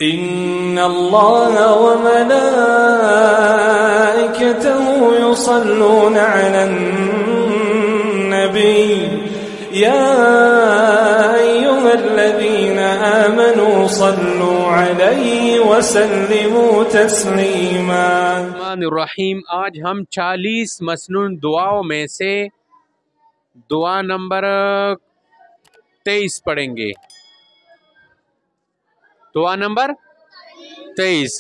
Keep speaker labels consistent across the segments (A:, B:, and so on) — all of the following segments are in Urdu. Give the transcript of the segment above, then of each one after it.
A: إن الله وملائكته يصلون على النبي يا أيها الذين آمنوا صلوا عليه وسلموا تسليما۔
B: الرحمن الرحیم، آج ہم 40 مسنون دعاؤں میں سے دعا نمبر 23 پڑھیں گے۔ دعا نمبر 23،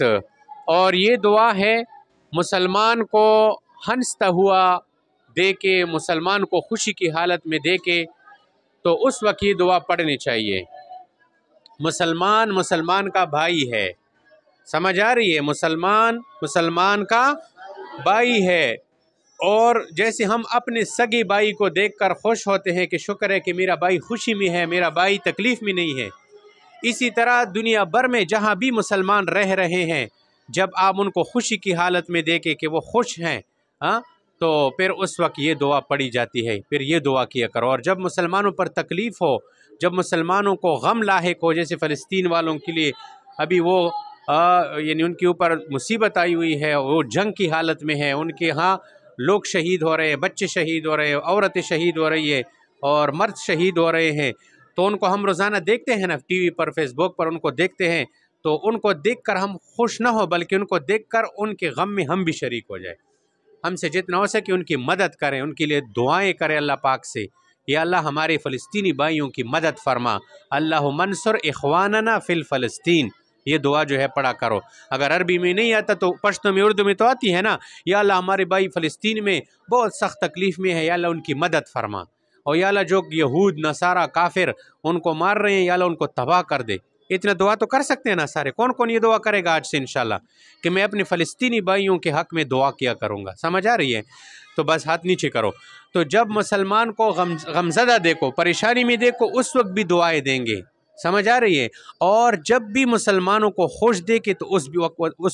B: اور یہ دعا ہے مسلمان کو ہنستا ہوا دیکھے، مسلمان کو خوشی کی حالت میں دیکھے تو اس وقت یہ دعا پڑھنی چاہیے۔ مسلمان کا بھائی ہے، سمجھ آ رہی ہے؟ مسلمان کا بھائی ہے، اور جیسے ہم اپنے سگے بھائی کو دیکھ کر خوش ہوتے ہیں کہ شکر ہے کہ میرا بھائی خوشی میں ہے، میرا بھائی تکلیف میں نہیں ہے، اسی طرح دنیا بھر میں جہاں بھی مسلمان رہ رہے ہیں، جب آپ ان کو خوشی کی حالت میں دیکھیں کہ وہ خوش ہیں تو پھر اس وقت یہ دعا پڑھی جاتی ہے، پھر یہ دعا کیا کرو۔ اور جب مسلمانوں پر تکلیف ہو، جب مسلمانوں کو غم لاحق ہو، جیسے فلسطین والوں کے لیے ابھی وہ یعنی ان کے اوپر مصیبت آئی ہوئی ہے، وہ جنگ کی حالت میں ہے، ان کے ہاں لوگ شہید ہو رہے ہیں، بچے شہید ہو رہے ہیں، عورتیں شہید ہو رہی ہے اور مرد شہید ہو رہے ہیں، تو ان کو ہم روزانہ دیکھتے ہیں نا ٹی وی پر، فیس بک پر ان کو دیکھتے ہیں، تو ان کو دیکھ کر ہم خوش نہ ہو بلکہ ان کو دیکھ کر ان کے غم میں ہم بھی شریک ہو جائیں، ہم سے جتنا ہو سکے ان کی مدد کریں، ان کے لیے دعائیں کریں اللہ پاک سے، یا اللہ ہمارے فلسطینی بھائیوں کی مدد فرما، اللہ منصر اخواننا فی الفلسطین، یہ دعا جو ہے پڑھا کرو۔ اگر عربی میں نہیں آتا تو پشتو میں، اردو میں تو آتی ہے نا، یا اللہ ہمارے بھائی فلسطین میں بہت سخت تکلیف میں ہے، یا اللہ ان کی مدد فرما، اور یا اللہ جو یہود نصارہ کافر ان کو مار رہے ہیں، یا اللہ ان کو تباہ کر دے۔ اتنا دعا تو کر سکتے ہیں نا سارے؟ کون کون یہ دعا کرے گا آج سے انشاءاللہ کہ میں اپنے فلسطینی بھائیوں کے حق میں دعا کیا کروں گا؟ سمجھ آ رہی ہے؟ تو بس ہاتھ نیچے کرو۔ تو جب مسلمان کو غمزدہ دیکھو، پریشانی میں دیکھو، اس وقت بھی دعائیں دیں گے، سمجھ آ رہی ہے؟ اور جب بھی مسلمانوں کو خوش دیکھے تو اس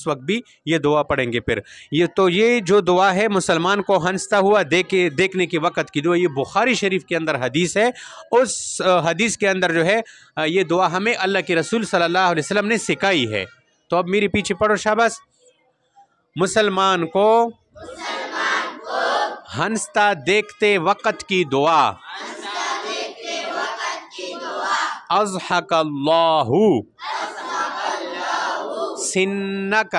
B: وقت بھی یہ دعا پڑھیں گے۔ پھر یہ جو دعا ہے مسلمان کو ہنستا ہوا دیکھنے کے وقت کی دعا، یہ بخاری شریف کے اندر حدیث ہے، اس حدیث کے اندر جو ہے یہ دعا ہمیں اللہ کے رسول صلی اللہ علیہ وسلم نے سکھائی ہے۔ تو اب میری پیچھے پڑھو شاباش۔ مسلمان کو ہنستا دیکھتے وقت کی دعا، اضحک اللہ سنک،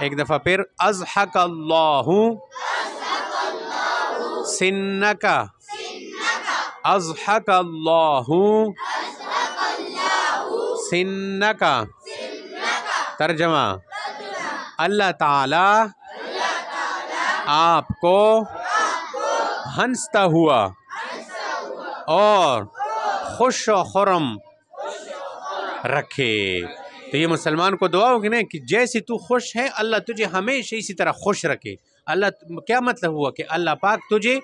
B: ایک دفعہ پھر اضحک اللہ سنک، اضحک اللہ سنک۔ ترجمہ: اللہ تعالی آپ کو ہنستا ہوا اور خوش و خرم رکھے۔ تو یہ مسلمان کو دعا ہوگی نا کہ جیسے تو خوش ہے اللہ تجھے ہمیشہ اسی طرح خوش رکھے۔ کیا مطلب ہوا کہ اللہ پاک تجھے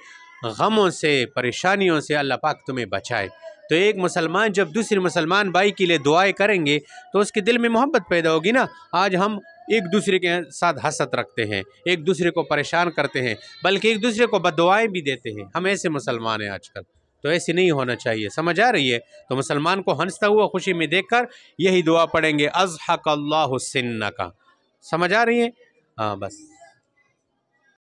B: غموں سے، پریشانیوں سے اللہ پاک تمہیں بچائے۔ تو ایک مسلمان جب دوسرے مسلمان بھائی کے لیے دعائیں کریں گے تو اس کے دل میں محبت پیدا ہوگی نا۔ آج ہم ایک دوسرے کے ساتھ حسد رکھتے ہیں، ایک دوسرے کو پریشان کرتے ہیں، بلکہ ایک دوسرے کو بددعائیں بھی دیتے ہیں۔ ہم ایسے مسلمان ہیں آج کل، تو ایسے نہیں ہونا چاہیے، سمجھ آ رہی ہے؟ تو مسلمان کو ہنستا ہوا خوشی میں دیکھ کر یہی دعا پڑھیں گے، اضحک اللہ سنک۔ سمجھ آ رہی ہے؟ ہاں بس۔